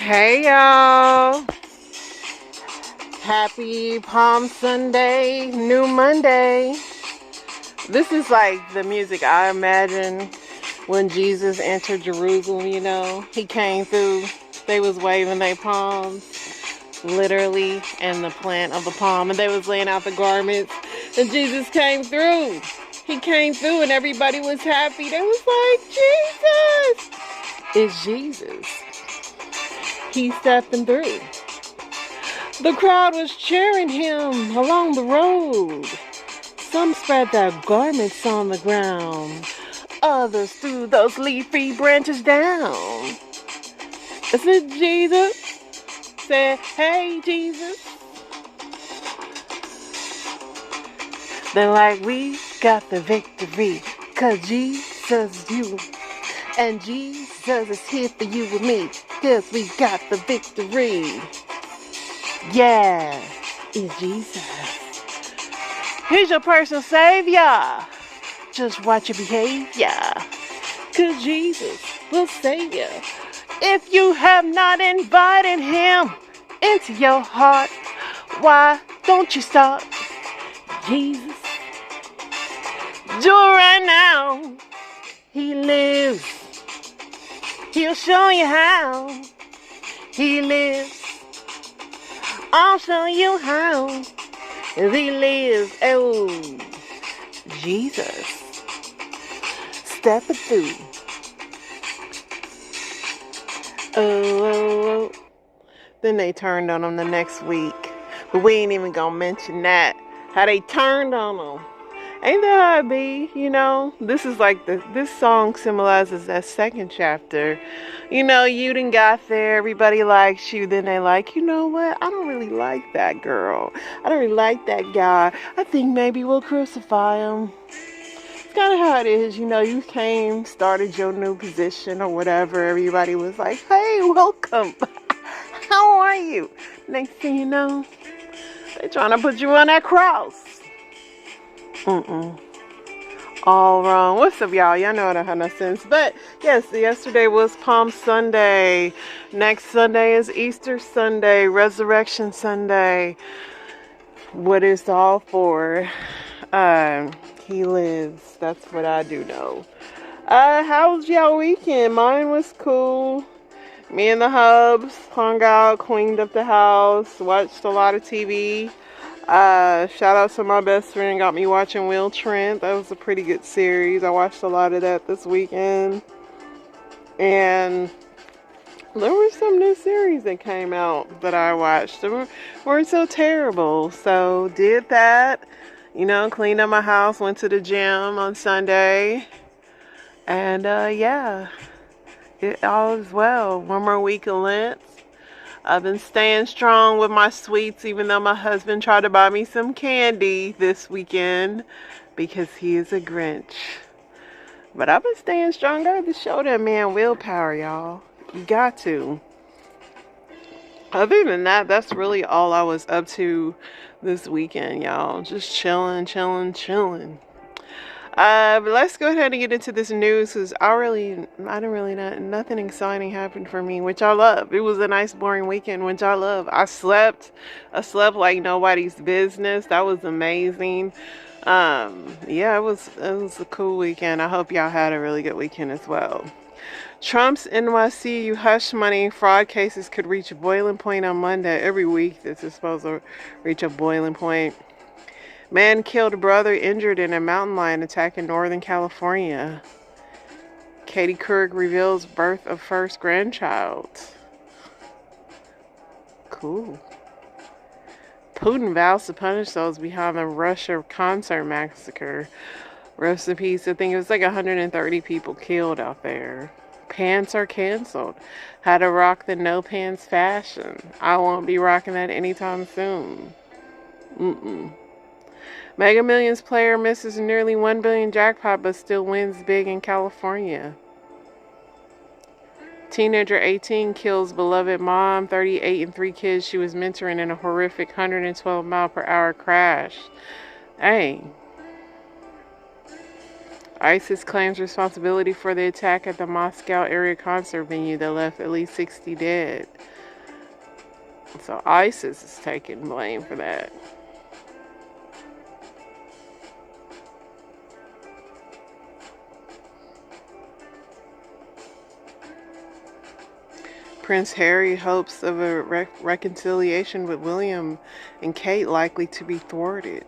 Hey y'all. Happy Palm Sunday, New Monday. This is like the music I imagine when Jesus entered Jerusalem, you know. He came through, they was waving their palms, literally, and the plant of the palm, and they was laying out the garments, and Jesus came through. He came through and everybody was happy. They was like, Jesus! It's Jesus. He's stepping through. The crowd was cheering him along the road. Some spread their garments on the ground. Others threw those leafy branches down. I said, Jesus. Said, hey, Jesus. They're like, we got the victory, 'cause Jesus is you. And Jesus is here for you and me, 'cause we got the victory. Yeah, it's Jesus. He's your personal savior. Just watch your behavior, 'cause Jesus will save you. If you have not invited him into your heart, why don't you start? Jesus, do it right now. He lives. He'll show you how. He lives. I'll show you how. He lives. Oh, Jesus. Stepping through. Oh. Then they turned on him the next week. But we ain't even gonna mention that. How they turned on him. Ain't that how it be? You know, this is like this song symbolizes that second chapter. You know, you done got there, everybody likes you, then they like, you know what? I don't really like that girl. I don't really like that guy. I think maybe we'll crucify him. It's kind of how it is, you know, you came, started your new position or whatever. Everybody was like, hey, welcome. How are you? Next thing you know, they trying to put you on that cross. All wrong. What's up, y'all? Y'all know I don't have no sense. But yes, yesterday was Palm Sunday. Next Sunday is Easter Sunday, Resurrection Sunday. What it's all for. He lives. That's what I do know. How was y'all weekend? Mine was cool. Me and the hubs hung out, cleaned up the house, watched a lot of TV. Shout out to my best friend, got me watching Will Trent. That was a pretty good series. I watched a lot of that this weekend. And there were some new series that came out that I watched. They weren't so terrible. So did that. You know, cleaned up my house, went to the gym on Sunday. And yeah, it all is well. One more week of Lent. I've been staying strong with my sweets, even though my husband tried to buy me some candy this weekend because he is a Grinch. But I've been staying strong. Gotta show that man willpower, y'all. You got to. Other than that, that's really all I was up to this weekend, y'all. Just chilling. But let's go ahead and get into this news because nothing exciting happened for me, which I love. It was a nice, boring weekend, which I love. I slept like nobody's business. That was amazing. Yeah, it was a cool weekend. I hope y'all had a really good weekend as well. Trump's NYC hush money fraud cases could reach a boiling point on Monday. Every week, this is supposed to reach a boiling point. Man killed brother injured in a mountain lion attack in Northern California. Katie Couric reveals birth of first grandchild. Cool. Putin vows to punish those behind the Russia concert massacre. Rest in peace. I think it was like 130 people killed out there. Pants are canceled. How to rock the no pants fashion. I won't be rocking that anytime soon. Mega Millions player misses nearly $1 billion jackpot but still wins big in California. Teenager 18 kills beloved mom, 38 and 3 kids she was mentoring in a horrific 112-mile-per-hour crash. Dang. ISIS claims responsibility for the attack at the Moscow area concert venue that left at least 60 dead. So ISIS is taking blame for that. Prince Harry hopes of a reconciliation with William and Kate likely to be thwarted.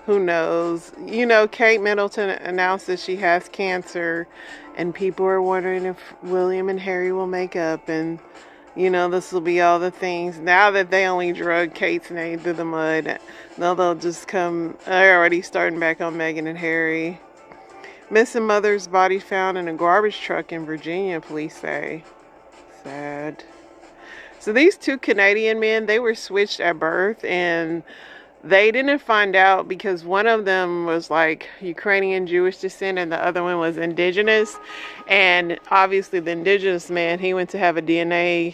Who knows? You know, Kate Middleton announced that she has cancer, and people are wondering if William and Harry will make up, and you know, this will be all the things. Now that they only drug Kate's name through the mud, now they'll just come. They're already starting back on Meghan and Harry. Missing mother's body found in a garbage truck in Virginia, police say. Sad. So these two Canadian men, they were switched at birth, and they didn't find out because one of them was like Ukrainian Jewish descent and the other one was indigenous. And obviously the indigenous man, he went to have a DNA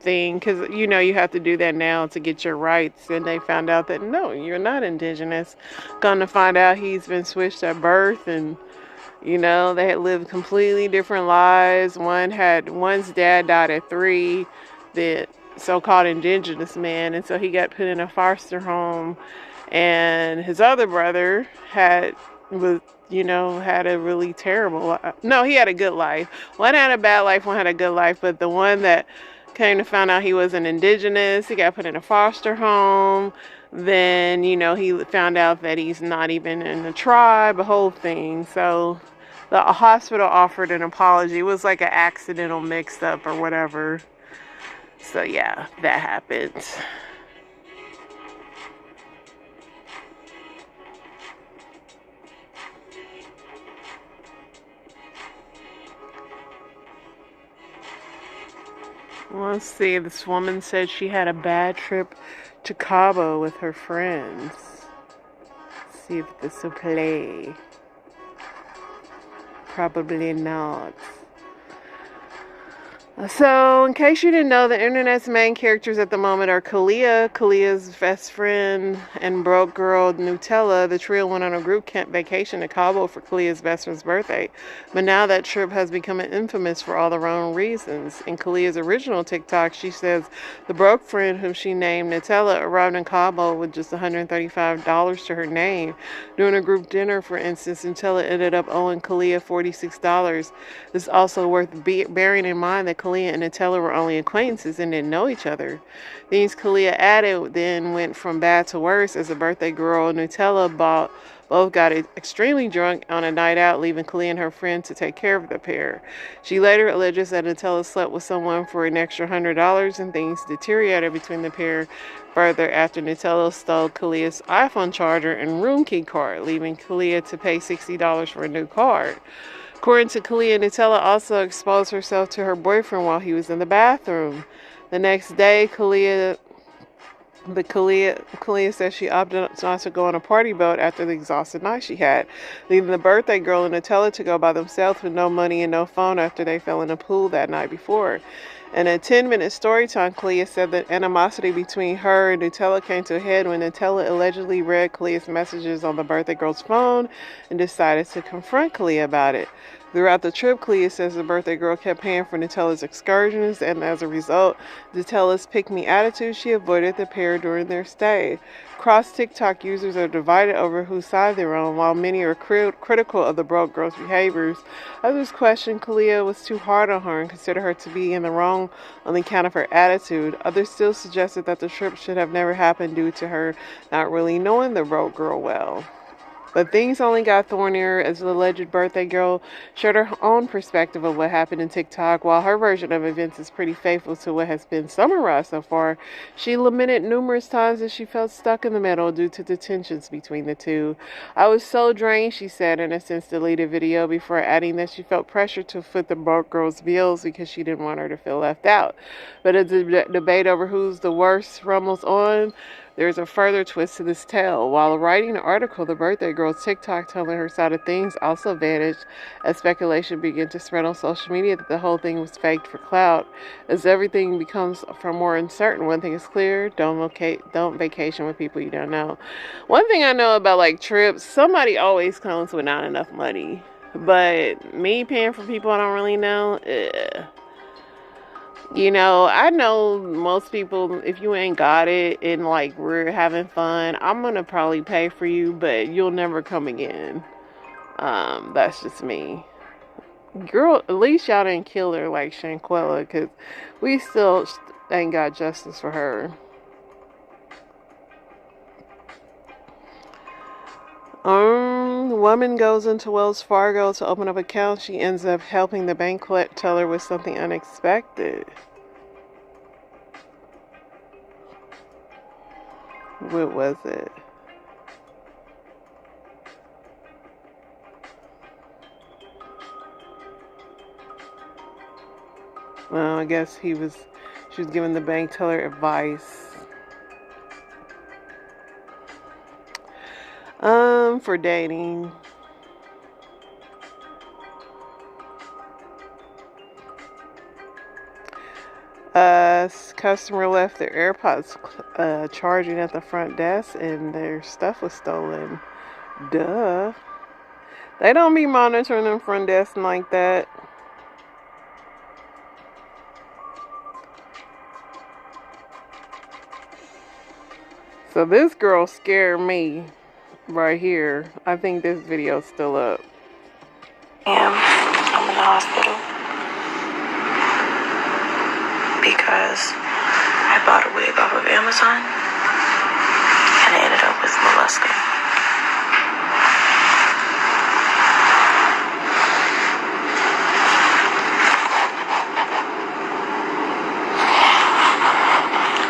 thing because, you know, you have to do that now to get your rights. And they found out that, no, you're not indigenous. Gonna find out he's been switched at birth, and you know, they had lived completely different lives. One's dad died at 3, the so-called indigenous man, and so he got put in a foster home. And his other brother had a really terrible no, he had a good life. One had a bad life, one had a good life, but the one that came to find out he was an indigenous, he got put in a foster home. Then, you know, he found out that he's not even in the tribe, a whole thing. So the hospital offered an apology. It was like an accidental mix-up or whatever. So yeah, that happened. Let's see, this woman said she had a bad trip to Cabo with her friends. Let's see if this will play. Probably not. So, in case you didn't know, the internet's main characters at the moment are Kalia's best friend, and broke girl Nutella. The trio went on a group camp vacation to Cabo for Kalia's best friend's birthday. But now that trip has become infamous for all the wrong reasons. In Kalia's original TikTok, she says the broke friend, whom she named Nutella, arrived in Cabo with just $135 to her name. During a group dinner, for instance, Nutella ended up owing Kalia $46. It's also worth bearing in mind that Kalia and Nutella were only acquaintances and didn't know each other. Things Kalia added then went from bad to worse as a birthday girl Nutella both got extremely drunk on a night out, leaving Kalia and her friend to take care of the pair. She later alleges that Nutella slept with someone for an extra $100, and things deteriorated between the pair further after Nutella stole Kalia's iPhone charger and room key card, leaving Kalia to pay $60 for a new card. According to Kalia, Nutella also exposed herself to her boyfriend while he was in the bathroom. The next day, Kalia says she opted not to go on a party boat after the exhausted night she had, leaving the birthday girl and Nutella to go by themselves with no money and no phone after they fell in a pool that night before. In a 10-minute story time, Kalia said that animosity between her and Nutella came to a head when Nutella allegedly read Kalia's messages on the birthday girl's phone and decided to confront Kalia about it. Throughout the trip, Kalia says the birthday girl kept paying for Nutella's excursions, and as a result, Nutella's pick-me attitude, she avoided the pair during their stay. Cross-TikTok users are divided over whose side they're on. While many are critical of the broke girl's behaviors, others question Kalia was too hard on her and consider her to be in the wrong on the account of her attitude. Others still suggested that the trip should have never happened due to her not really knowing the broke girl well. But things only got thornier as the alleged birthday girl shared her own perspective of what happened in TikTok. While her version of events is pretty faithful to what has been summarized so far, she lamented numerous times that she felt stuck in the middle due to the tensions between the two. "I was so drained," she said in a since-deleted video, before adding that she felt pressure to foot the broke girl's bills because she didn't want her to feel left out. But as the debate over who's the worst rumbles on, There's a further twist to this tale. While writing the article, the birthday girl's TikTok telling her side of things also vanished as speculation began to spread on social media that the whole thing was faked for clout. As everything becomes far more uncertain, one thing is clear: don't vacation with people you don't know. One thing I know about like trips, somebody always comes with not enough money. But me paying for people I don't really know, you know, I know most people, if you ain't got it and like we're having fun, I'm gonna probably pay for you, but you'll never come again. That's just me. Girl, at least y'all didn't kill her like Shanquella, because we still ain't got justice for her. Woman goes into Wells Fargo to open up an account. She ends up helping the bank teller with something unexpected. What was it? Well, I guess she was giving the bank teller advice. For dating. Customer left their AirPods charging at the front desk and their stuff was stolen. Duh. They don't be monitoring them front desk like that. So this girl scared me right here. I think this video's still up. I'm in the hospital because I bought a wig off of Amazon and it ended up with molluscum.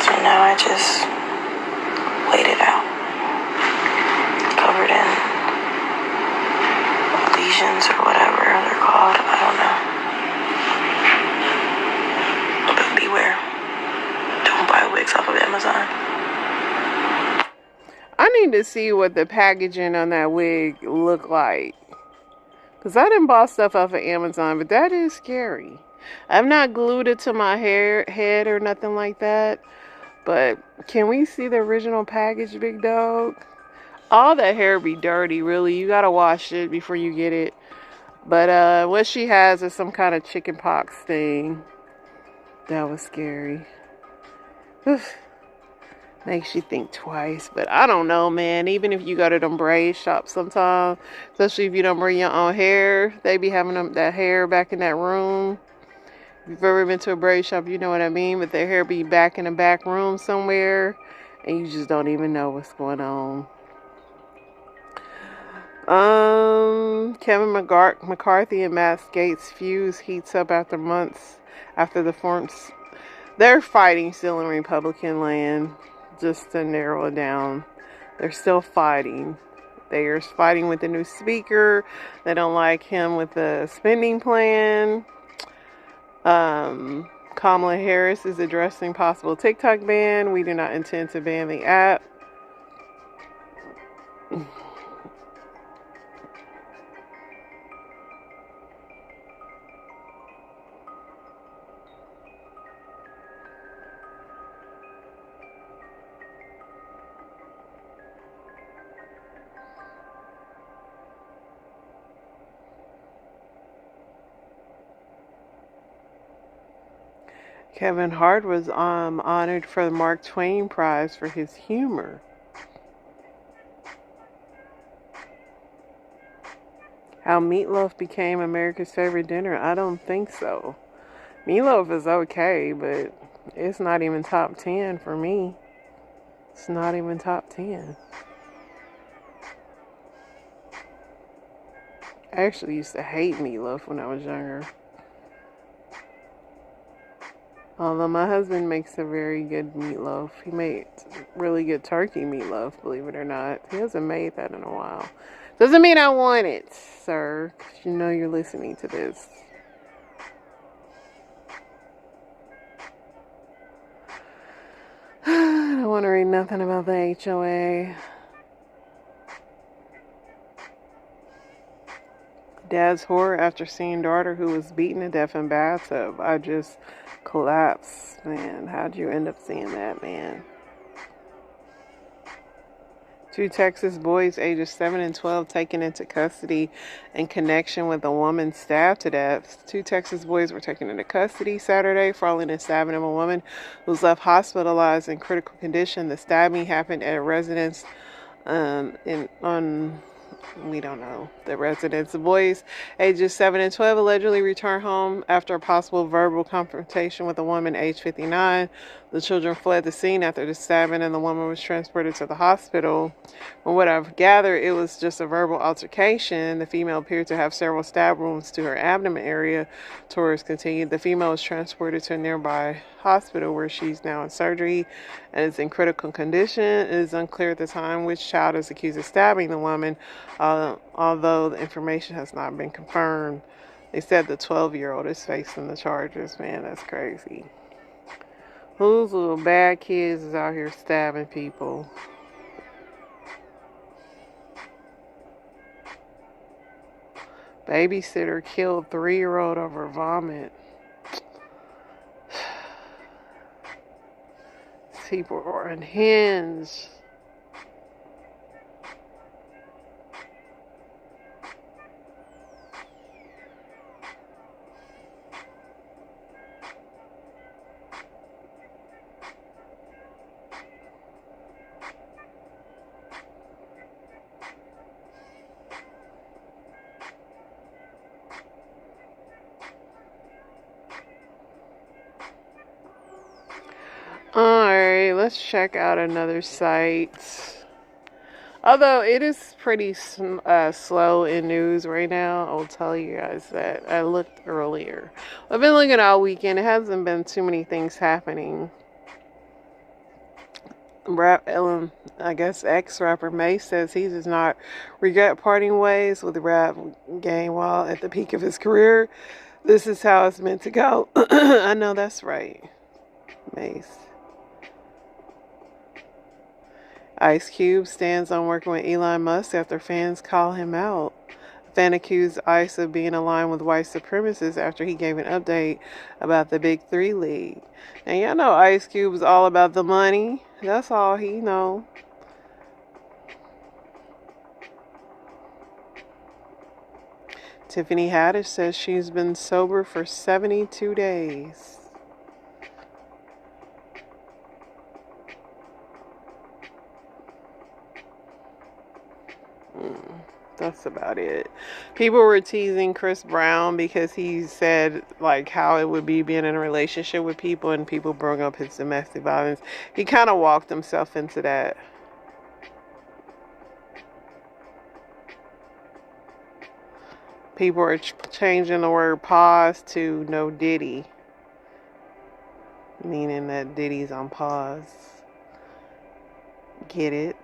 So now I just wait it out. Covered in lesions or whatever they're called. I don't know. But beware. Don't buy wigs off of Amazon. I need to see what the packaging on that wig look like. Because I didn't buy stuff off of Amazon, but that is scary. I've not glued it to my head or nothing like that. But can we see the original package, big dog? All that hair be dirty, really. You gotta wash it before you get it. But what she has is some kind of chicken pox thing. That was scary. Makes you think twice. But I don't know, man. Even if you go to them braid shops sometimes, especially if you don't bring your own hair, they be having that hair back in that room. If you've ever been to a braid shop, you know what I mean. But their hair be back in the back room somewhere, and you just don't even know what's going on. Kevin McCarthy and Matt Gaetz fuse heats up after months after the forms. They're fighting still in Republican land. Just to narrow it down, they're still fighting. They are fighting with the new speaker. They don't like him with the spending plan. Kamala Harris is addressing possible TikTok ban. We do not intend to ban the app. Kevin Hart was honored for the Mark Twain Prize for his humor. How meatloaf became America's favorite dinner? I don't think so. Meatloaf is okay, but it's not even top 10 for me. It's not even top 10. I actually used to hate meatloaf when I was younger. Although my husband makes a very good meatloaf. He makes really good turkey meatloaf, believe it or not. He hasn't made that in a while. Doesn't mean I want it, sir, because you know you're listening to this. I don't want to read nothing about the HOA. Dad's horror after seeing daughter who was beaten to death in bathtub. I just collapsed, man. How'd you end up seeing that, man? 2 Texas boys ages 7 and 12 taken into custody in connection with a woman stabbed to death. 2 Texas boys were taken into custody Saturday following a stabbing of a woman who was left hospitalized in critical condition. The stabbing happened at a residence we don't know the residents. The boys ages 7 and 12 allegedly returned home after a possible verbal confrontation with a woman aged 59. The children fled the scene after the stabbing and the woman was transported to the hospital. From what I've gathered, it was just a verbal altercation. The female appeared to have several stab wounds to her abdomen area. Tours continued. The female was transported to a nearby hospital where she's now in surgery and is in critical condition. It is unclear at the time which child is accused of stabbing the woman, although the information has not been confirmed. They said the 12-year-old is facing the charges. Man, that's crazy. Whose little bad kids is out here stabbing people? Babysitter killed 3-year-old over vomit. People are unhinged. Alright, let's check out another site. Although it is pretty slow in news right now, I'll tell you guys that. I looked earlier. I've been looking all weekend. It hasn't been too many things happening. I guess ex-rapper Mace says he does not regret parting ways with the rap game while at the peak of his career. This is how it's meant to go. I know that's right, Mace. Ice Cube stands on working with Elon Musk after fans call him out. A fan accused Ice of being aligned with white supremacists after he gave an update about the Big 3 League. And y'all know Ice Cube is all about the money. That's all he know. Tiffany Haddish says she's been sober for 72 days. That's about it. People were teasing Chris Brown because he said like how it would be being in a relationship with people, and people brought up his domestic violence. He kind of walked himself into that. People are changing the word pause to no Diddy, meaning that Diddy's on pause. Get it?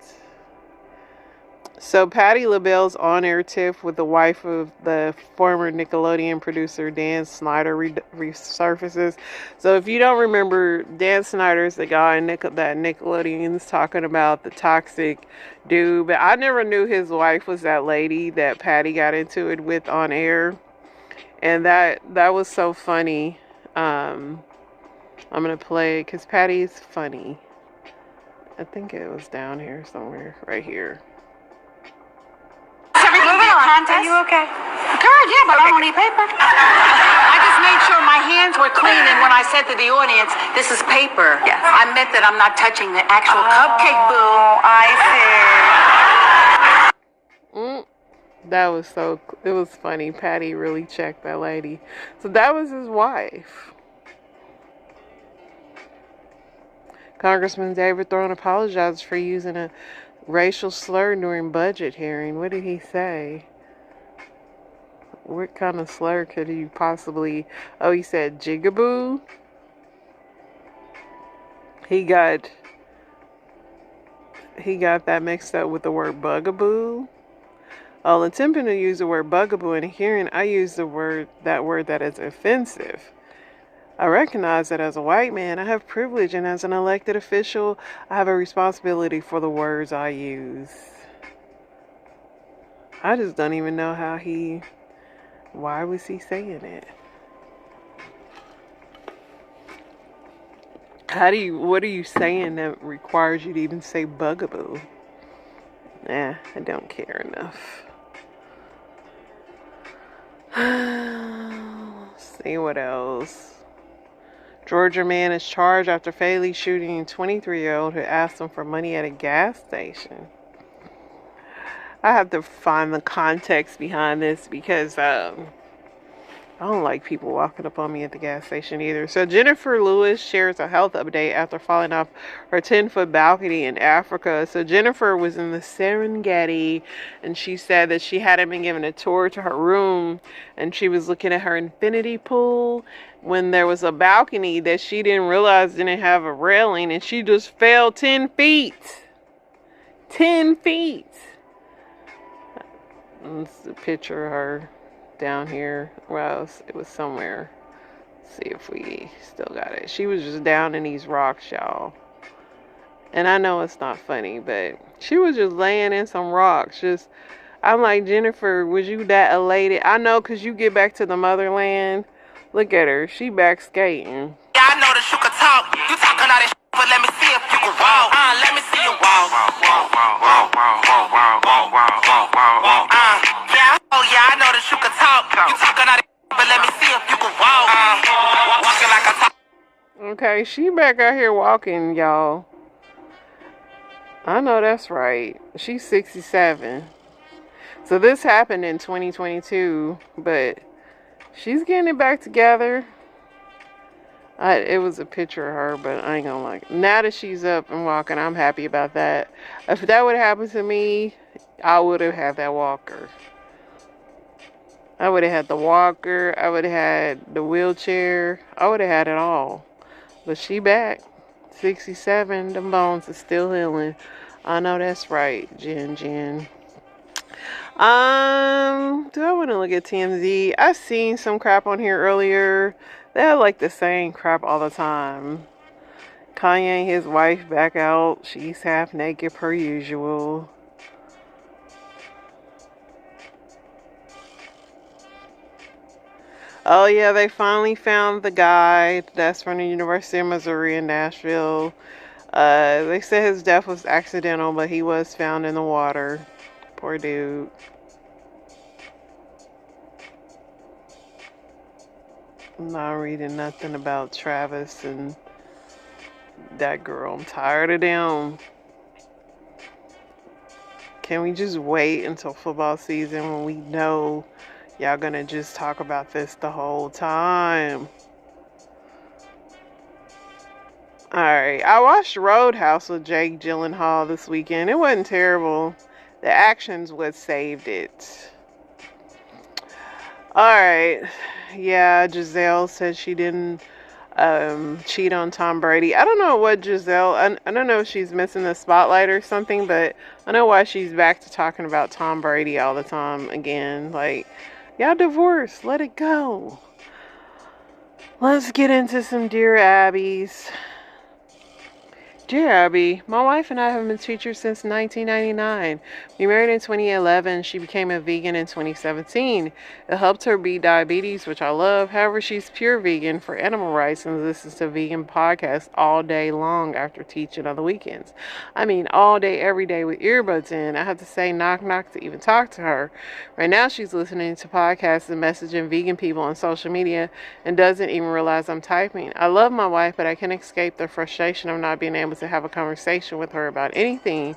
So Patti LaBelle's on-air tiff with the wife of the former Nickelodeon producer Dan Snyder resurfaces. So if you don't remember, Dan Snyder is the guy that Nickelodeon's talking about, the toxic dude. But I never knew his wife was that lady that Patti got into it with on air. And that was so funny. I'm going to play it because Patty's funny. I think it was down here somewhere, right here. Are you okay? Girl, yeah, but I don't need paper. I just made sure my hands were clean, and when I said to the audience, this is paper, yes, I meant that I'm not touching the actual cupcake, boo. Oh, I see. That was it was funny. Patti really checked that lady. So that was his wife. Congressman David Throne apologized for using a racial slur during budget hearing. What did he say? What kind of slur could he possibly... Oh, he said jigaboo. He got that mixed up with the word bugaboo. Oh, attempting to use the word bugaboo in a hearing, I use that word that is offensive. I recognize that as a white man, I have privilege, and as an elected official, I have a responsibility for the words I use. I just don't even know why was he saying it? What are you saying that requires you to even say bugaboo? I don't care enough. Let's see what else. Georgia man is charged after fatally shooting a 23-year-old who asked him for money at a gas station. I have to find the context behind this because I don't like people walking up on me at the gas station either. So Jennifer Lewis shares a health update after falling off her 10-foot balcony in Africa. So Jennifer was in the Serengeti, and she said that she hadn't been given a tour to her room, and she was looking at her infinity pool when there was a balcony that she didn't realize didn't have a railing, and she just fell 10 feet. 10 feet. That's a picture of her down here. Well, it was somewhere. Let's see if we still got it. She was just down in these rocks, y'all. And I know it's not funny, but she was just laying in some rocks. I'm like, Jennifer, was you that elated? I know, because you get back to the motherland. Look at her. She back skating. Yeah, I know that you can talk. You talking all that shit, but let me see if you can walk. Let me see you walk. Yeah, I know that you can talk. You talking all that shit, but let me see if you can walk. Walking like a talk. Okay, she back out here walking, y'all. I know that's right. She's 67. So this happened in 2022, but she's getting it back together. It was a picture of her, but I ain't gonna lie. Now that she's up and walking, I'm happy about that. If that would happen to me, I would have had that walker. I would have had the walker. I would have had the wheelchair. I would have had it all. But she back. 67. Them bones are still healing. I know that's right, Jen. Do I want to look at TMZ? I seen some crap on here earlier. They have like the same crap all the time. Kanye and his wife back out. She's half naked per usual. Oh yeah, they finally found the guy that's from the University of Missouri in Nashville. They said his death was accidental, but he was found in the water. Poor dude. I'm not reading nothing about Travis and that girl. I'm tired of them. Can we just wait until football season when we know y'all gonna just talk about this the whole time? Alright, I watched Roadhouse with Jake Gyllenhaal this weekend. It wasn't terrible. The action's what saved it. Alright, yeah, Giselle said she didn't cheat on Tom Brady. I don't know what Giselle, I don't know if she's missing the spotlight or something, but I know why she's back to talking about Tom Brady all the time again. Like, y'all divorced, let it go. Let's get into some Dear Abby's. Dear Abby, my wife and I have been teachers since 1999. We married in 2011. She became a vegan in 2017. It helped her beat diabetes, which I love. However, she's pure vegan for animal rights and listens to vegan podcasts all day long after teaching on the weekends. I mean, all day, every day with earbuds in. I have to say knock knock to even talk to her. Right now, she's listening to podcasts and messaging vegan people on social media and doesn't even realize I'm typing. I love my wife, but I can't escape the frustration of not being able to have a conversation with her about anything.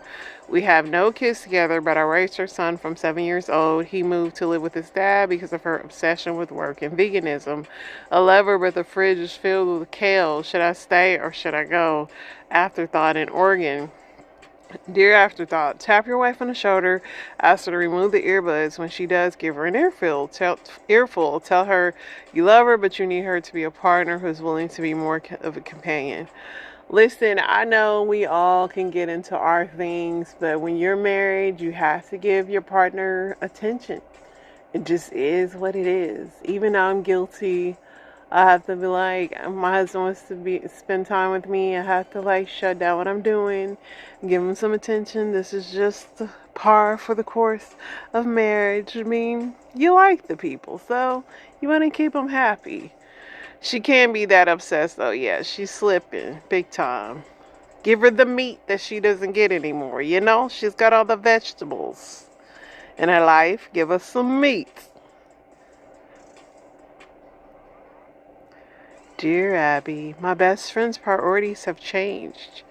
We have no kids together, but I raised her son from 7 years old. He moved to live with his dad because of her obsession with work and veganism. I love her, but the fridge is filled with kale. Should I stay or should I go? Afterthought in Oregon. Dear Afterthought, tap your wife on the shoulder, ask her to remove the earbuds. When she does, give her an earful. Tell her you love her, but you need her to be a partner who's willing to be more of a companion. Listen, I know we all can get into our things, but when you're married, you have to give your partner attention. It just is what it is. Even I'm guilty I have to be like, my husband wants to spend time with me. I have to like shut down what I'm doing, give him some attention. This is just par for the course of marriage. I mean, you like the people, so you want to keep them happy. She can't be that obsessed though. Yeah, she's slipping big time. Give her the meat that she doesn't get anymore. You know, she's got all the vegetables in her life. Give her some meat. Dear Abby, my best friend's priorities have changed.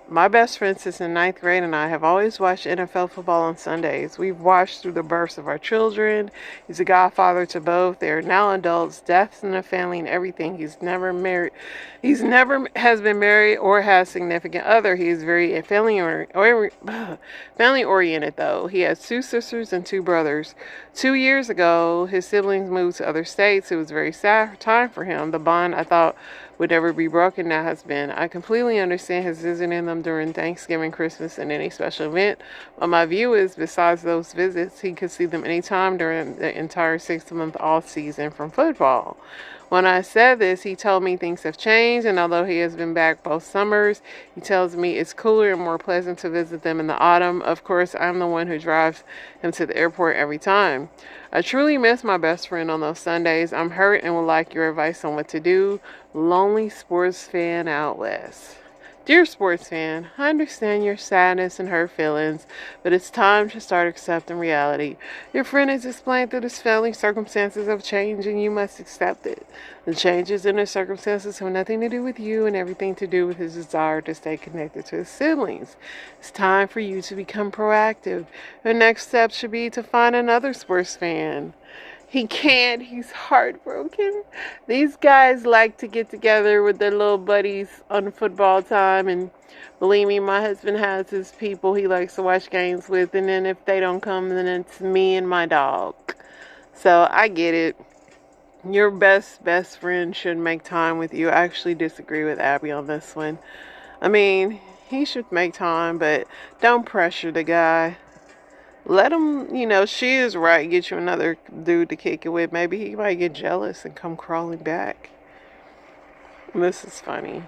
My best friend since the 9th grade and I have always watched NFL football on Sundays. We've watched through the births of our children. He's a godfather to both. They are now adults, deaths in the family and everything. He's never married. He's never has been married or has significant other. He is very family oriented though. He has 2 sisters and 2 brothers. 2 years ago, his siblings moved to other states. It was a very sad time for him. The bond I thought would never be broken now has been. I completely understand his visiting them during Thanksgiving, Christmas, and any special event. But my view is, besides those visits, he could see them anytime during the entire 6-month off season from football. When I said this, he told me things have changed, and although he has been back both summers, he tells me it's cooler and more pleasant to visit them in the autumn. Of course, I'm the one who drives him to the airport every time. I truly miss my best friend on those Sundays. I'm hurt and would like your advice on what to do. Lonely sports fan out west. Dear sports fan, I understand your sadness and hurt feelings, but it's time to start accepting reality. Your friend has explained that his family circumstances have changed and you must accept it. The changes in his circumstances have nothing to do with you and everything to do with his desire to stay connected to his siblings. It's time for you to become proactive. The next step should be to find another sports fan. He can't. He's heartbroken. These guys like to get together with their little buddies on football time. And believe me, my husband has his people he likes to watch games with. And then if they don't come, then it's me and my dog. So I get it. Your best friend should make time with you. I actually disagree with Abby on this one. I mean, he should make time, but don't pressure the guy. Let him, she is right. Get you another dude to kick it with. Maybe he might get jealous and come crawling back. This is funny.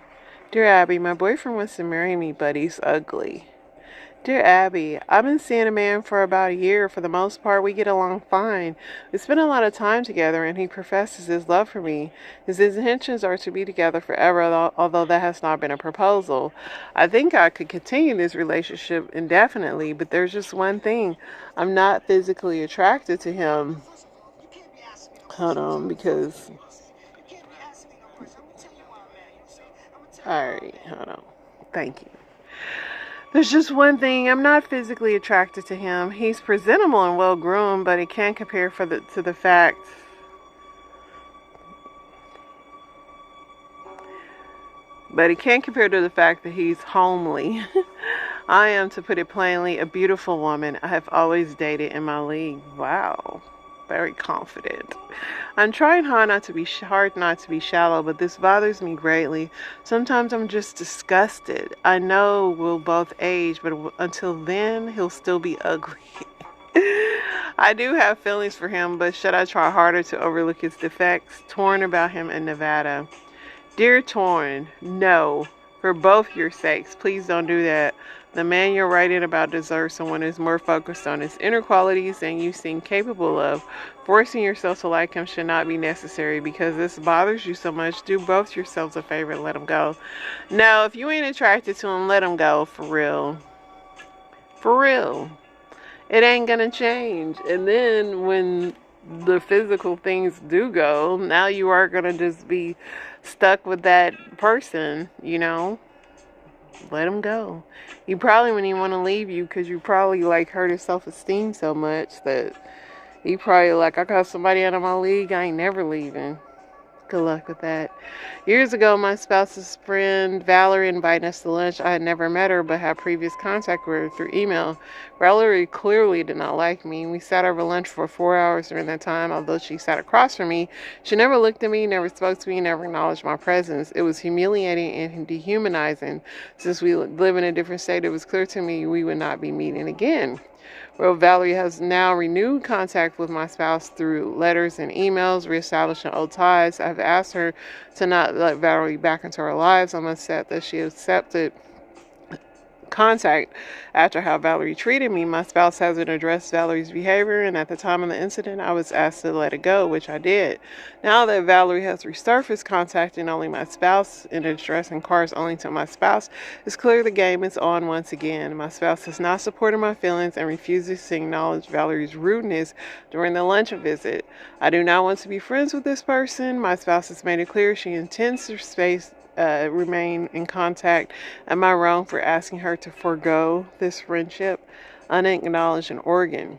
Dear Abby, my boyfriend wants to marry me, but he's ugly. Dear Abby, I've been seeing a man for about a year. For the most part, we get along fine. We spend a lot of time together, and he professes his love for me. His intentions are to be together forever, although that has not been a proposal. I think I could continue this relationship indefinitely, but there's just one thing. I'm not physically attracted to him. Hold on, because... Alright, hold on. Thank you. There's just one thing. I'm not physically attracted to him. He's presentable and well groomed, but he can't compare to the fact. But he can't compare to the fact that he's homely. I am, to put it plainly, a beautiful woman I have always dated in my league. Wow. Very confident. I'm trying hard not to be shallow, but this bothers me greatly. Sometimes I'm just disgusted. I know we'll both age, but until then, he'll still be ugly. I do have feelings for him, but should I try harder to overlook his defects? Torn about him in Nevada. Dear Torn, no. For both your sakes, please don't do that. The man you're writing about deserves someone who's more focused on his inner qualities than you seem capable of. Forcing yourself to like him should not be necessary. Because this bothers you so much, do both yourselves a favor and let him go. No, if you ain't attracted to him, let him go. For real. For real. It ain't gonna change. And then when the physical things do go, now you are gonna just be stuck with that person, Let him go. You probably wouldn't even want to leave you because you probably hurt his self-esteem so much that he probably I got somebody out of my league, I ain't never leaving. Good luck with that. Years ago, my spouse's friend Valerie invited us to lunch. I had never met her, but had previous contact with her through email. Valerie clearly did not like me. We sat over lunch for 4 hours during that time. Although she sat across from me, she never looked at me, never spoke to me, never acknowledged my presence. It was humiliating and dehumanizing. Since we live in a different state, it was clear to me we would not be meeting again. Well, Valerie has now renewed contact with my spouse through letters and emails, reestablishing old ties. I've asked her to not let Valerie back into our lives. I'm upset that she accepted contact after how Valerie treated me. My spouse hasn't addressed Valerie's behavior, and at the time of the incident, I was asked to let it go, which I did. Now that Valerie has resurfaced, contacting only my spouse and addressing cards only to my spouse, it's clear the game is on once again. My spouse has not supported my feelings and refuses to acknowledge Valerie's rudeness during the lunch visit. I do not want to be friends with this person. My spouse has made it clear she intends to remain in contact. Am I wrong for asking her to forego this friendship? Unacknowledged in Oregon.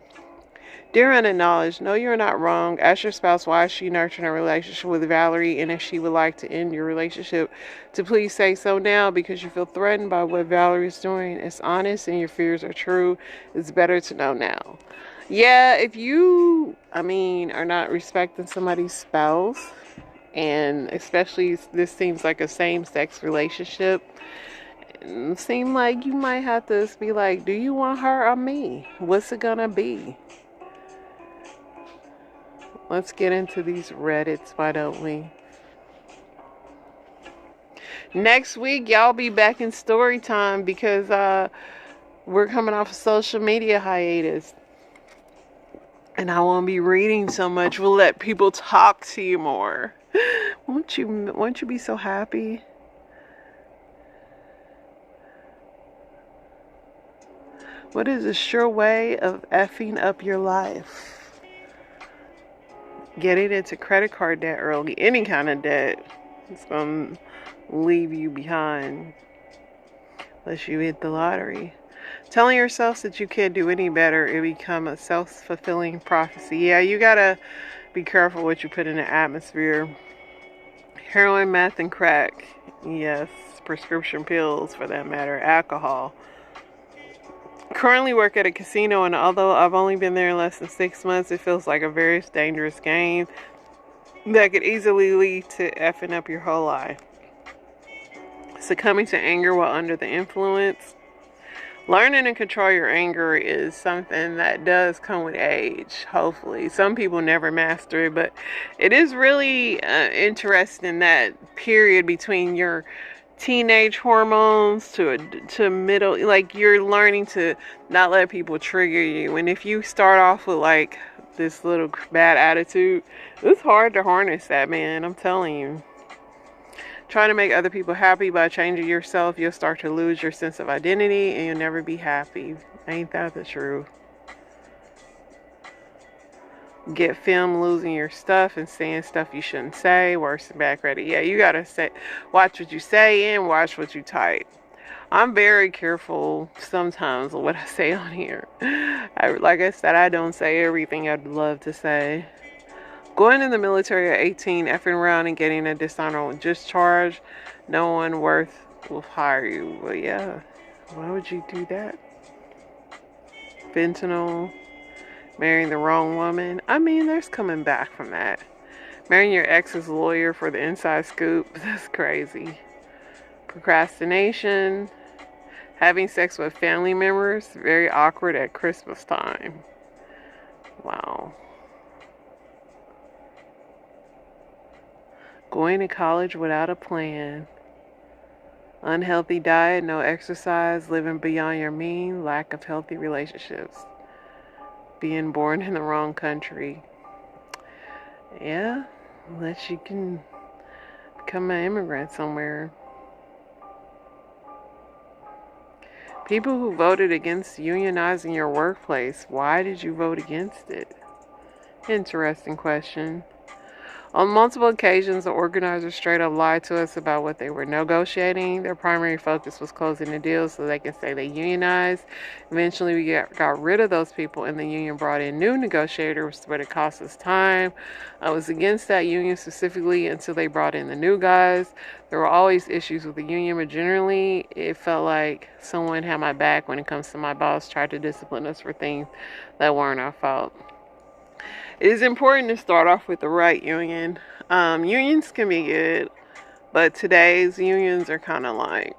Dear unacknowledged, no, you're not wrong. Ask your spouse why is she nurturing a relationship with Valerie, and if she would like to end your relationship, to please say so now because you feel threatened by what Valerie is doing. It's honest and your fears are true. It's better to know now. Yeah, if you, are not respecting somebody's spouse, and especially this seems like a same-sex relationship, it seems like you might have to be like, do you want her or me? What's it gonna be? Let's get into these Reddits, why don't we? Next week, y'all be back in story time because we're coming off a social media hiatus. And I won't be reading so much. We'll let people talk to you more. Won't you be so happy? What is a sure way of effing up your life? Getting into credit card debt early. Any kind of debt. It's going to leave you behind. Unless you hit the lottery. Telling yourself that you can't do any better, it become a self-fulfilling prophecy. Yeah, you gotta be careful what you put in the atmosphere. Heroin, meth, and crack. Yes, prescription pills for that matter. Alcohol. Currently work at a casino, and although I've only been there less than 6 months, it feels like a very dangerous game that could easily lead to effing up your whole life. Succumbing to anger while under the influence. Learning to control your anger is something that does come with age, hopefully. Some people never master it, but it is really interesting, that period between your teenage hormones to middle, like you're learning to not let people trigger you. And if you start off with like this little bad attitude, it's hard to harness that, man. I'm telling you. Trying to make other people happy by changing yourself, you'll start to lose your sense of identity and you'll never be happy. Ain't that the truth? Get filmed losing your stuff and saying stuff you shouldn't say. Worse than bad credit. Yeah, you gotta watch what you say and watch what you type. I'm very careful sometimes of what I say on here. Like I said, I don't say everything I'd love to say. Going in the military at 18, effing around and getting a dishonorable discharge, no one worth will hire you. Well, yeah, why would you do that? Fentanyl, marrying the wrong woman. There's coming back from that. Marrying your ex's lawyer for the inside scoop, that's crazy. Procrastination, having sex with family members, very awkward at Christmas time. Wow. Going to college without a plan. Unhealthy diet, no exercise, living beyond your means, lack of healthy relationships. Being born in the wrong country. Yeah, unless you can become an immigrant somewhere. People who voted against unionizing your workplace, why did you vote against it? Interesting question. On multiple occasions, the organizers straight up lied to us about what they were negotiating. Their primary focus was closing the deal so they could say they unionized. Eventually, we got rid of those people, and the union brought in new negotiators, but it cost us time. I was against that union specifically until they brought in the new guys. There were always issues with the union, but generally, it felt like someone had my back when it comes to my boss tried to discipline us for things that weren't our fault. It is important to start off with the right union. Unions can be good, but today's unions are kind of like,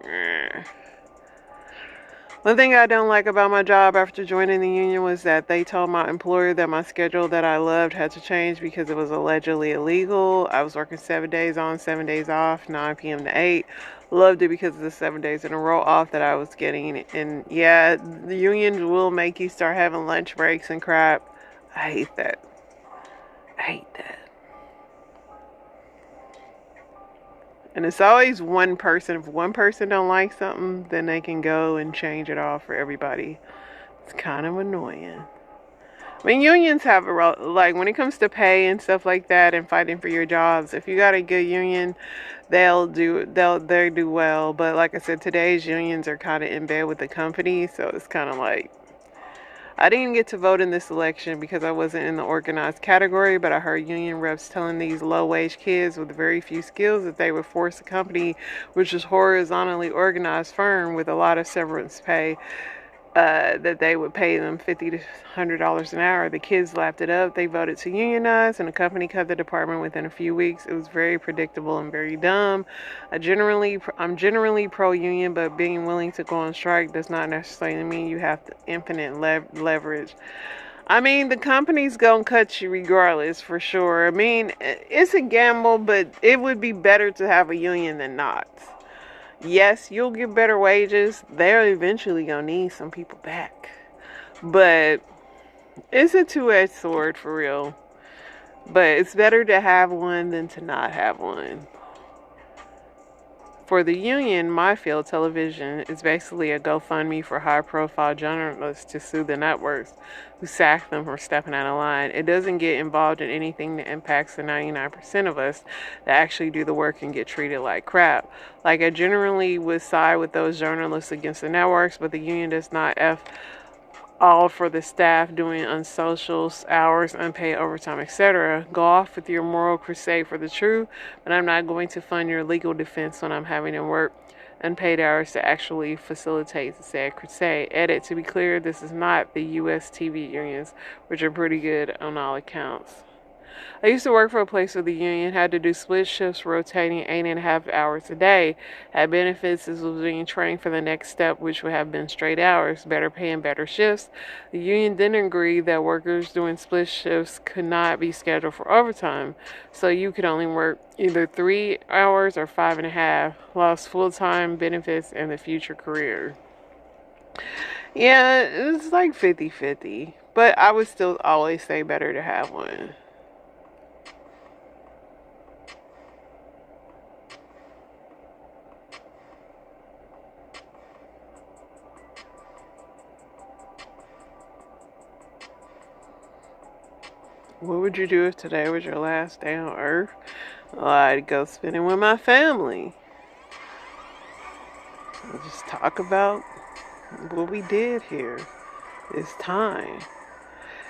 One thing I don't like about my job after joining the union was that they told my employer that my schedule that I loved had to change because it was allegedly illegal. I was working 7 days on, 7 days off, 9 p.m. to 8. Loved it because of the 7 days in a row off that I was getting. And yeah, the union will make you start having lunch breaks and crap. I hate that. I hate that. And it's always one person. If one person don't like something, then they can go and change it all for everybody. It's kind of annoying. I mean, unions have like when it comes to pay and stuff like that and fighting for your jobs. If you got a good union, they do well. But like I said, today's unions are kind of in bed with the company, so it's kind of like I didn't get to vote in this election because I wasn't in the organized category, but I heard union reps telling these low-wage kids with very few skills that they would force a company, which is horizontally organized firm with a lot of severance pay, that they would pay them $50 to $100 an hour. The kids lapped it up. They voted to unionize, and the company cut the department within a few weeks. It was very predictable and very dumb. I'm generally pro-union, but being willing to go on strike does not necessarily mean you have infinite leverage. I mean, the company's gonna cut you regardless, for sure. I mean, it's a gamble, but it would be better to have a union than not. Yes, you'll get better wages. They're eventually going to need some people back. But it's a two-edged sword for real. But it's better to have one than to not have one. For the union, My Field Television is basically a GoFundMe for high-profile journalists to sue the networks who sacked them for stepping out of line. It doesn't get involved in anything that impacts the 99% of us that actually do the work and get treated like crap. Like, I generally would side with those journalists against the networks, but the union does not all for the staff doing unsocial hours, unpaid overtime, etc. Go off with your moral crusade for the truth, but I'm not going to fund your legal defense when I'm having to work unpaid hours to actually facilitate the said crusade. Edit, to be clear, this is not the U.S. TV unions, which are pretty good on all accounts. I used to work for a place where the union had to do split shifts, rotating 8.5 hours a day. Had benefits as was being trained for the next step, which would have been straight hours, better pay and better shifts. The union then agreed that workers doing split shifts could not be scheduled for overtime, so you could only work either 3 hours or 5.5, lost full-time benefits and the future career. Yeah, it's like 50-50, but I would still always say better to have one. What would you do if today was your last day on Earth? Well, I'd go spending with my family. We'll just talk about what we did here this time.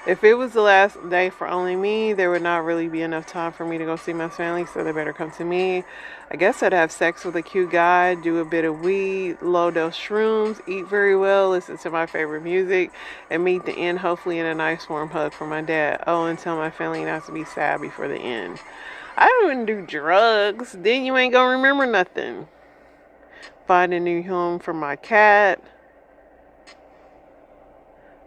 If it was the last day for only me, there would not really be enough time for me to go see my family, so they better come to me. I guess I'd have sex with a cute guy, do a bit of weed, low-dose shrooms, eat very well, listen to my favorite music, and meet the end, hopefully in a nice warm hug from my dad. Oh, and tell my family not to be sad before the end. I wouldn't do drugs. Then you ain't gonna remember nothing. Find a new home for my cat.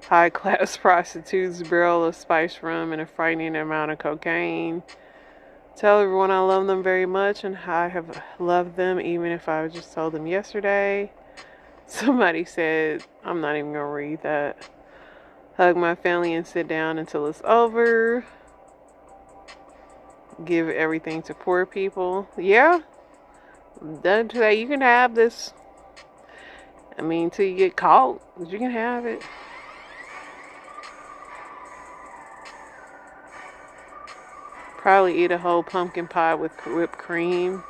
High-class prostitutes, barrel of spiced rum, and a frightening amount of cocaine. Tell everyone I love them very much, and I have loved them even if I just told them yesterday. Somebody said, I'm not even going to read that. Hug my family and sit down until it's over. Give everything to poor people. Yeah. Done today. You can have this. I mean, till you get caught, you can have it. Probably eat a whole pumpkin pie with whipped cream.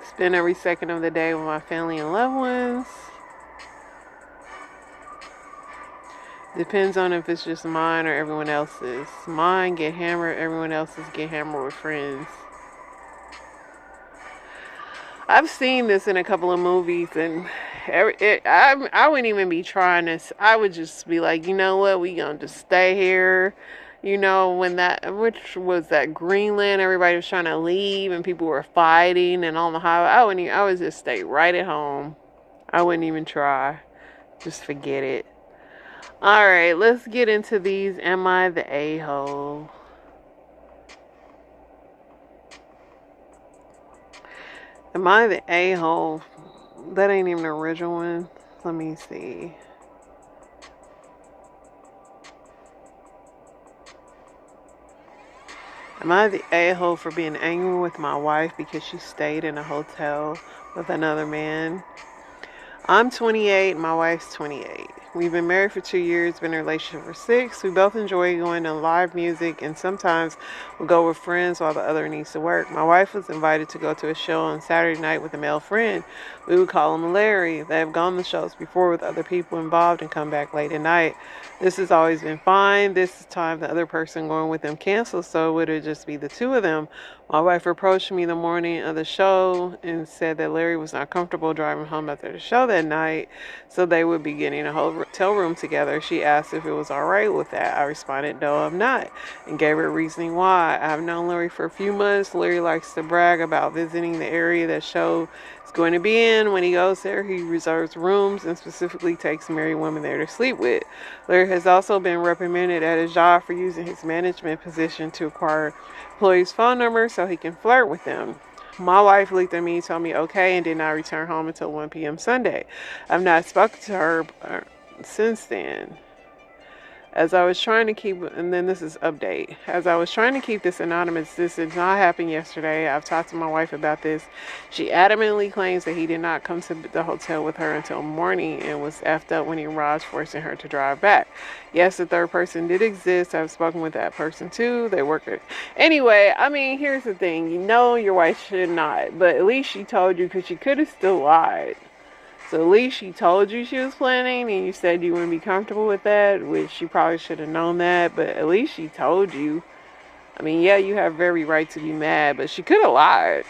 Spend every second of the day with my family and loved ones. Depends on if it's just mine or everyone else's. Mine get hammered, everyone else's get hammered with friends. I've seen this in a couple of movies, and I wouldn't even be trying this. I would just be like, you know what, we gonna just stay here. You know, when which was that Greenland, everybody was trying to leave and people were fighting and on the highway, I would just stay right at home. I wouldn't even try. Just forget it. Alright, let's get into these. Am I the a-hole? Am I the a-hole? That ain't even the original one. Let me see. Am I the a-hole for being angry with my wife because she stayed in a hotel with another man? I'm 28, my wife's 28. We've been married for 2 years, been in a relationship for 6. We both enjoy going to live music, and sometimes we'll go with friends while the other needs to work. My wife was invited to go to a show on Saturday night with a male friend. We would call him Larry. They have gone to shows before with other people involved and come back late at night. This has always been fine. This time the other person going with them canceled, so it would just be the two of them. My wife approached me the morning of the show and said that Larry was not comfortable driving home after the show that night, so they would be getting a hotel room together. She asked if it was alright with that. I responded, no, I'm not, and gave her reasoning why. I've known Larry for a few months. Larry likes to brag about visiting the area that show is going to be in. When he goes there, he reserves rooms and specifically takes married women there to sleep with. Larry has also been reprimanded at his job for using his management position to acquire employees' phone numbers so he can flirt with them. My wife looked at me, told me okay, and did not return home until 1 p.m. Sunday. I've not spoken to her since then. As I was trying to keep, and then this is update. As I was trying to keep this anonymous, this did not happen yesterday. I've talked to my wife about this. She adamantly claims that he did not come to the hotel with her until morning and was effed up when he arrived, forcing her to drive back. Yes, the third person did exist. I've spoken with that person too. They work at... Anyway, I mean, here's the thing. You know your wife should not, but at least she told you, because she could have still lied. So at least she told you she was planning, and you said you wouldn't be comfortable with that, which she probably should have known that, but at least she told you. I mean, yeah, you have every right to be mad, but she could have lied.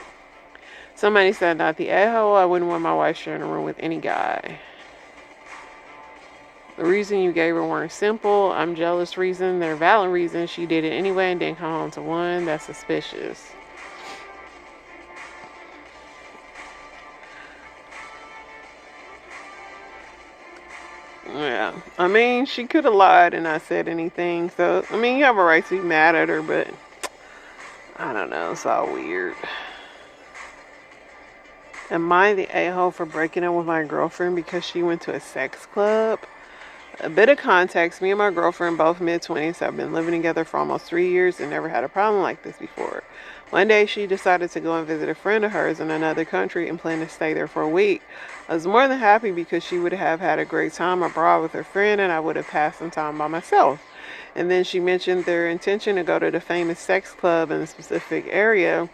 Somebody said, not the a-hole. I wouldn't want my wife sharing a room with any guy. The reason you gave her weren't simple. I'm jealous reason. They're valid reasons. She did it anyway and didn't come home to one. That's suspicious. Yeah, I mean, she could have lied and not said anything. So, I mean, you have a right to be mad at her, but I don't know. It's all weird. Am I the a-hole for breaking up with my girlfriend because she went to a sex club? A bit of context, me and my girlfriend, both mid-20s, have been living together for almost 3 years and never had a problem like this before. One day, she decided to go and visit a friend of hers in another country and planned to stay there for a week. I was more than happy because she would have had a great time abroad with her friend and I would have passed some time by myself. And then she mentioned their intention to go to the famous sex club in a specific area,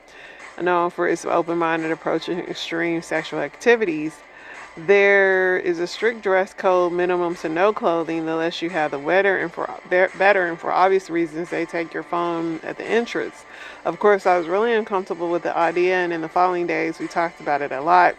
known for its open-minded approach to extreme sexual activities. There is a strict dress code, minimum to no clothing unless you have the better, and for obvious reasons, they take your phone at the entrance. Of course, I was really uncomfortable with the idea, and in the following days, we talked about it a lot.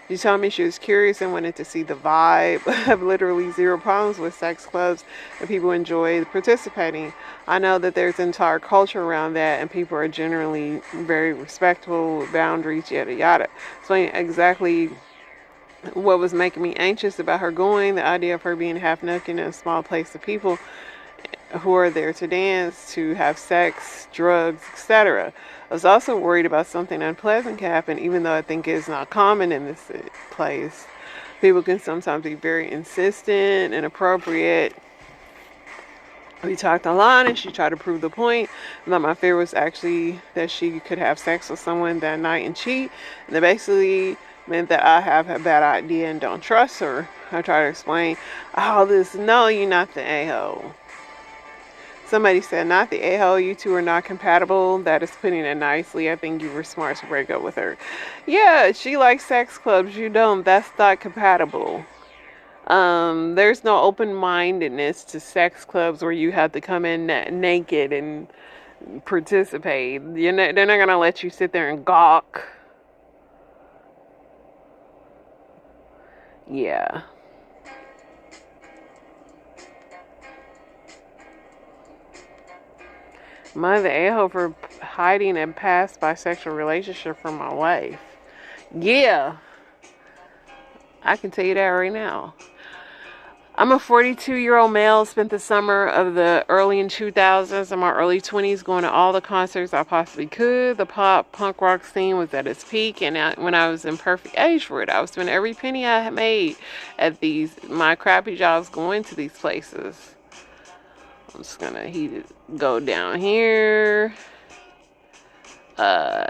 She told me she was curious and wanted to see the vibe. I have literally zero problems with sex clubs, and people enjoy participating. I know that there's an entire culture around that, and people are generally very respectful with boundaries, yada yada. Explain exactly what was making me anxious about her going, the idea of her being half naked in a small place of people who are there to dance, to have sex, drugs, etc. I was also worried about something unpleasant can happen, even though I think it's not common in this place. People can sometimes be very insistent, inappropriate. We talked a lot and she tried to prove the point that my fear was actually that she could have sex with someone that night and cheat. And that basically meant that I have a bad idea and don't trust her. I tried to explain all this. No, you're not the a-hole. Somebody said, not the a-hole. You two are not compatible. That is putting it nicely. I think you were smart to break up with her. Yeah, she likes sex clubs. You don't. That's not compatible. There's no open-mindedness to sex clubs where you have to come in naked and participate. They're not going to let you sit there and gawk. Yeah. Am I the a-hole for hiding a past bisexual relationship from my wife? Yeah. I can tell you that right now. I'm a 42-year-old male, spent the summer of the early 2000s and my early 20s going to all the concerts I possibly could. The pop punk rock scene was at its peak, and when I was in perfect age for it, I would spend every penny I had made at my crappy jobs going to these places. I'm just gonna go down here.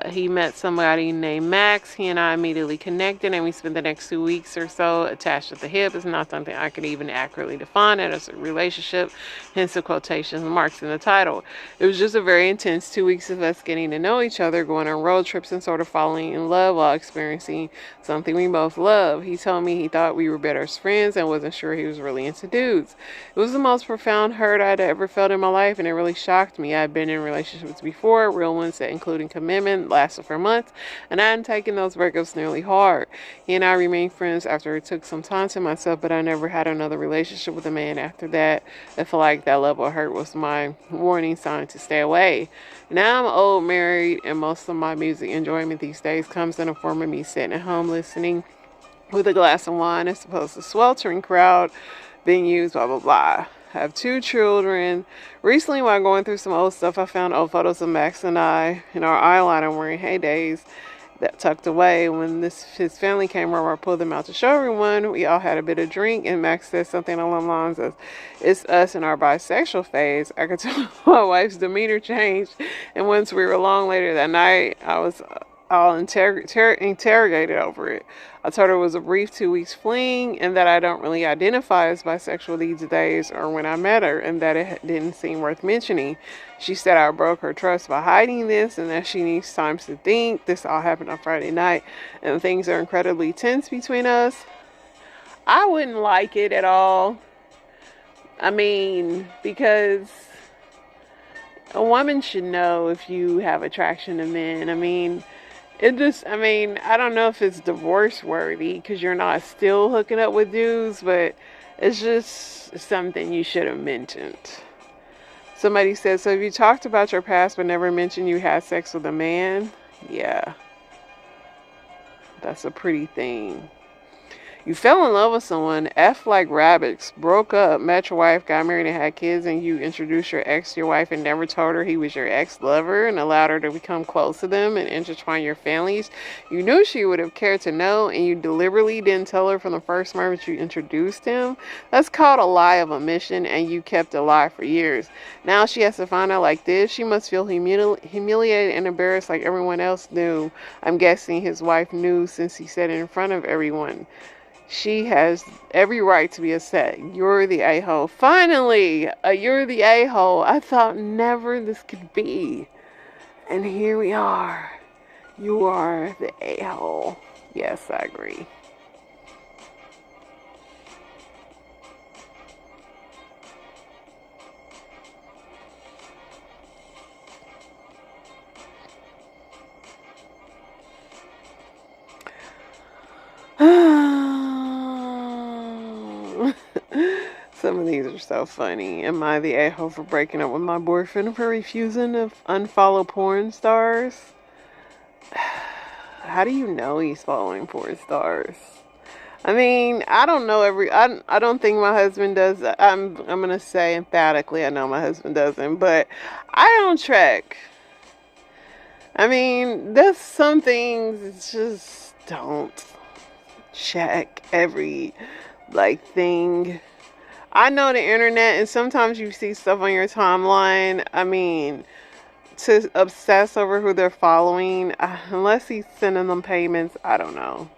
He met somebody named Max. He and I immediately connected, and we spent the next 2 weeks or so attached at the hip. It's not something I could even accurately define it as a relationship, hence the quotation marks in the title. It was just a very intense 2 weeks of us getting to know each other, going on road trips, and sort of falling in love while experiencing something we both love. He told me he thought we were better as friends and wasn't sure he was really into dudes. It was the most profound hurt I'd ever felt in my life, and it really shocked me. I'd been in relationships before, real ones that included commitment, lasted for months, and I hadn't taken those breakups nearly hard. He and I remained friends after it took some time to myself, but I never had another relationship with a man after that. I feel like that level of hurt was my warning sign to stay away. Now I'm old, married, and most of my music enjoyment these days comes in the form of me sitting at home listening with a glass of wine as opposed to sweltering crowd being used, blah, blah, blah. I have 2 children. Recently, while going through some old stuff, I found old photos of Max and I in our eyeliner wearing heydays that tucked away. When his family came over, I pulled them out to show everyone. We all had a bit of drink, and Max said something along the lines of, "It's us in our bisexual phase." I could tell my wife's demeanor changed, and once we were alone later that night, I was all interrogated over it. I told her it was a brief 2 weeks fling, and that I don't really identify as bisexual these days or when I met her, and that it didn't seem worth mentioning. She said I broke her trust by hiding this, and that she needs time to think. This all happened on Friday night, and things are incredibly tense between us. I wouldn't like it at all. I mean, because a woman should know if you have attraction to men. I don't know if it's divorce worthy because you're not still hooking up with dudes, but it's just something you should have mentioned. Somebody said, so if you talked about your past but never mentioned you had sex with a man, yeah, that's a pretty thing. You fell in love with someone, F like rabbits, broke up, met your wife, got married and had kids, and you introduced your ex to your wife and never told her he was your ex-lover and allowed her to become close to them and intertwine your families. You knew she would have cared to know, and you deliberately didn't tell her from the first moment you introduced him. That's called a lie of omission, and you kept a lie for years. Now she has to find out like this. She must feel humiliated and embarrassed like everyone else knew. I'm guessing his wife knew since he said it in front of everyone. She has every right to be upset. You're the a-hole. Finally, you're the a-hole. I thought never this could be. And here we are. You are the a-hole. Yes, I agree. Some of these are so funny. Am I the a-hole for breaking up with my boyfriend for refusing to unfollow porn stars? How do you know he's following porn stars? I mean, I don't know I don't think my husband does. I'm going to say emphatically I know my husband doesn't, but I don't check. I mean, there's some things just don't check every thing. I know the internet, and sometimes you see stuff on your timeline. I mean, to obsess over who they're following, unless he's sending them payments, I don't know.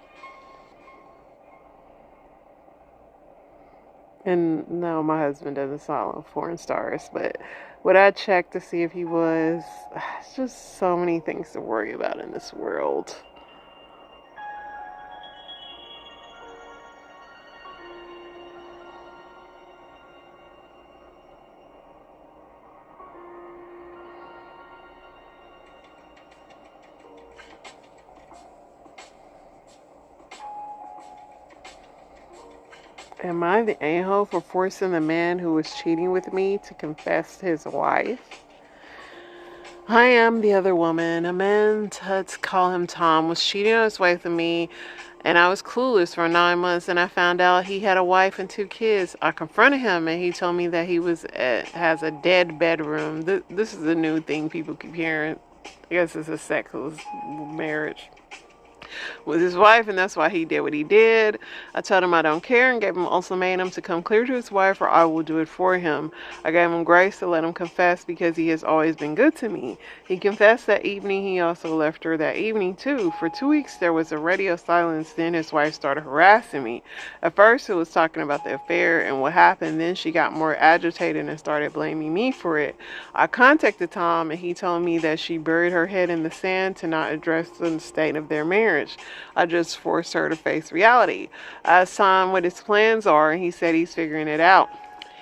And no, my husband doesn't follow porn stars, but would I check to see if he was? It's just so many things to worry about in this world. Am I the a-hole for forcing the man who was cheating with me to confess to his wife? I am the other woman. A man, let's call him Tom, was cheating on his wife with me, And I was clueless for 9 months, and I found out he had a wife and 2 kids. I confronted him, and he told me that he has a dead bedroom. This is a new thing people keep hearing. I guess it's a sexless marriage with his wife, and that's why he did what he did. I told him I don't care and gave him an ultimatum to come clear to his wife or I will do it for him. I gave him grace to let him confess because he has always been good to me. He confessed that evening. He also left her that evening too. For 2 weeks there was a radio silence. Then his wife started harassing me. At first it was talking about the affair and what happened. Then she got more agitated and started blaming me for it. I contacted Tom and he told me that she buried her head in the sand to not address the state of their marriage. I just forced her to face reality. I asked Tom what his plans are, and he said he's figuring it out.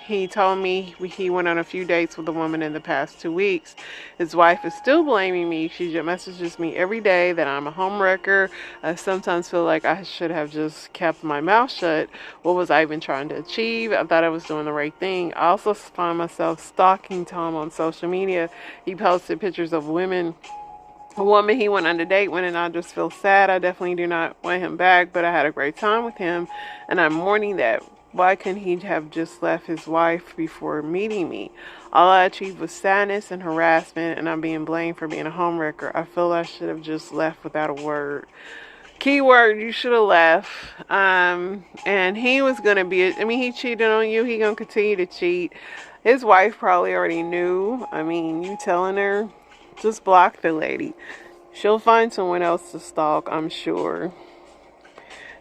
He told me he went on a few dates with a woman in the past 2 weeks. His wife is still blaming me. She just messages me every day that I'm a homewrecker. I sometimes feel like I should have just kept my mouth shut. What was I even trying to achieve? I thought I was doing the right thing. I also find myself stalking Tom on social media. He posted pictures of a woman he went on a date with, and I just feel sad. I definitely do not want him back, but I had a great time with him, and I'm mourning that. Why couldn't he have just left his wife before meeting me? All I achieved was sadness and harassment, and I'm being blamed for being a homewrecker. I feel I should have just left without a word. Keyword, you should have left. And he was going to he cheated on you. He going to continue to cheat. His wife probably already knew. You telling her? Just block the lady. She'll find someone else to stalk, I'm sure.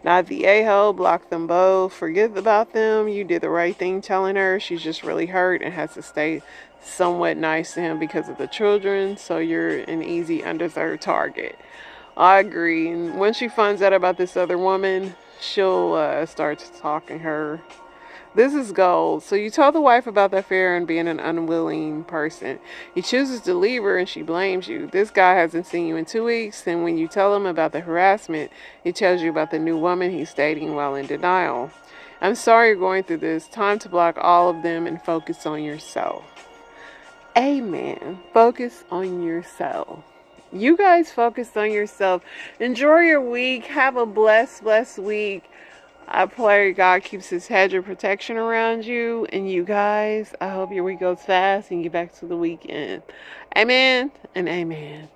Not the a-hole. Block them both. Forget about them. You did the right thing telling her. She's just really hurt and has to stay somewhat nice to him because of the children. So you're an easy, undeserved target. I agree. And when she finds out about this other woman, she'll start talking her. This is gold. So you told the wife about the affair and being an unwilling person. He chooses to leave her and she blames you. This guy hasn't seen you in 2 weeks, and when you tell him about the harassment, he tells you about the new woman he's dating while in denial. I'm sorry you're going through this. Time to block all of them and focus on yourself. Amen. Focus on yourself. You guys focus on yourself. Enjoy your week. Have a blessed week. I pray God keeps his hedge of protection around you. And you guys, I hope your week goes fast and you get back to the weekend. Amen and amen.